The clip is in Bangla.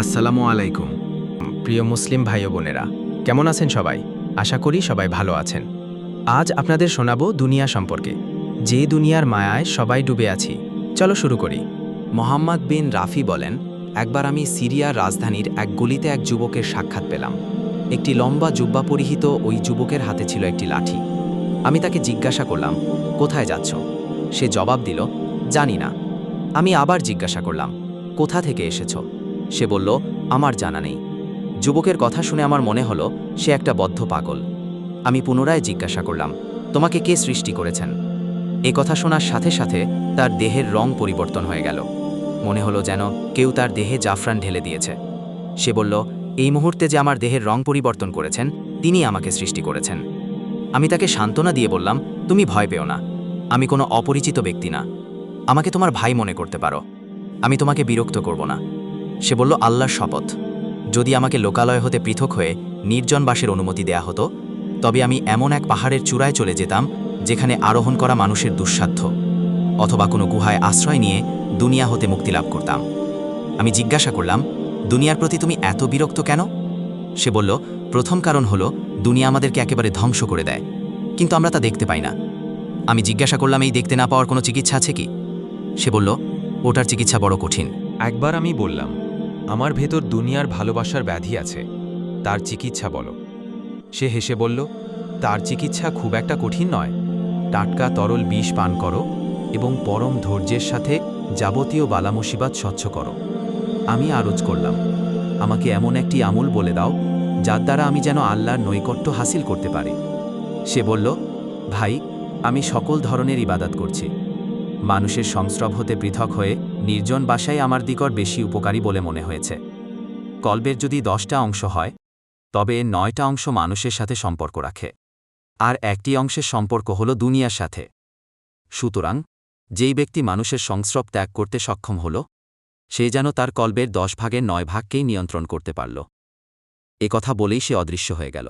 আসসালামু আলাইকুম। প্রিয় মুসলিম ভাই ও বোনেরা, কেমন আছেন সবাই? আশা করি সবাই ভালো আছেন। আজ আপনাদের শোনাবো দুনিয়া সম্পর্কে, যে দুনিয়ার মায়ায় সবাই ডুবে আছি। চলো শুরু করি। মোহাম্মদ বিন রাফি বলেন, একবার আমি সিরিয়ার রাজধানীর এক গলিতে এক যুবকের সাক্ষাৎ পেলাম। একটি লম্বা জুব্বা পরিহিত ওই যুবকের হাতে ছিল একটি লাঠি। আমি তাকে জিজ্ঞাসা করলাম, কোথায় যাচ্ছ? সে জবাব দিল, জানি না। আমি আবার জিজ্ঞাসা করলাম, কোথা থেকে এসেছ? সে বলল, আমার জানা নেই। যুবকের কথা শুনে আমার মনে হলো সে একটা বদ্ধ পাগল। আমি পুনরায় জিজ্ঞাসা করলাম, তোমাকে কে সৃষ্টি করেছেন? এ কথা শোনার সাথে সাথে তার দেহের রং পরিবর্তন হয়ে গেল। মনে হলো যেন কেউ তার দেহে জাফরান ঢেলে দিয়েছে। সে বলল, এই মুহূর্তে যে আমার দেহের রং পরিবর্তন করেছেন, তিনি আমাকে সৃষ্টি করেছেন। আমি তাকে সান্ত্বনা দিয়ে বললাম, তুমি ভয় পেও না, আমি কোনো অপরিচিত ব্যক্তি না। আমাকে তোমার ভাই মনে করতে পারো, আমি তোমাকে বিরক্ত করব না। সে বলল, আল্লাহর শপথ, যদি আমাকে লোকালয় হতে পৃথক হয়ে নির্জন বাসের অনুমতি দেয়া হতো, তবে আমি এমন এক পাহাড়ের চূড়ায় চলে যেতাম যেখানে আরোহণ করা মানুষের দুঃসাধ্য, অথবা কোনো গুহায় আশ্রয় নিয়ে দুনিয়া হতে মুক্তি লাভ করতাম। আমি জিজ্ঞাসা করলাম, দুনিয়ার প্রতি তুমি এত বিরক্ত কেন? সে বলল, প্রথম কারণ হলো দুনিয়া আমাদেরকে একেবারে ধ্বংস করে দেয়, কিন্তু আমরা তা দেখতে পাই না। আমি জিজ্ঞাসা করলাম, এই দেখতে না পাওয়ার কোনো চিকিৎসা আছে কি? সে বলল, ওটার চিকিৎসা বড় কঠিন। একবার আমি বললাম, আমার ভেতর দুনিয়ার ভালোবাসার ব্যাধি আছে, তার চিকিৎসা বলো। সে হেসে বলল, তার চিকিৎসা খুব একটা কঠিন নয়। টাটকা তরল বিষ পান করো এবং পরম ধৈর্যের সাথে যাবতীয় বালামুসিবাত স্বচ্ছ করো। আমি আরজ করলাম, আমাকে এমন একটি আমল বলে দাও যার দ্বারা আমি যেন আল্লাহর নৈকট্য হাসিল করতে পারি। সে বলল, ভাই, আমি সকল ধরনের ইবাদত করছি। মানুষের সংস্রব হতে পৃথক হয়ে নির্জন বাসায় আমার দিকর বেশি উপকারী বলে মনে হয়েছে। কলবের যদি 10টা অংশ হয়, তবে 9টা অংশ মানুষের সাথে সম্পর্ক রাখে, আর একটি অংশের সম্পর্ক হল দুনিয়ার সাথে। সুতরাং যেই ব্যক্তি মানুষের সংস্রব ত্যাগ করতে সক্ষম হল, সে যেন তার কলবের 10 ভাগের 9 ভাগকেই নিয়ন্ত্রণ করতে পারল। এ কথা বলেই সে অদৃশ্য হয়ে গেল।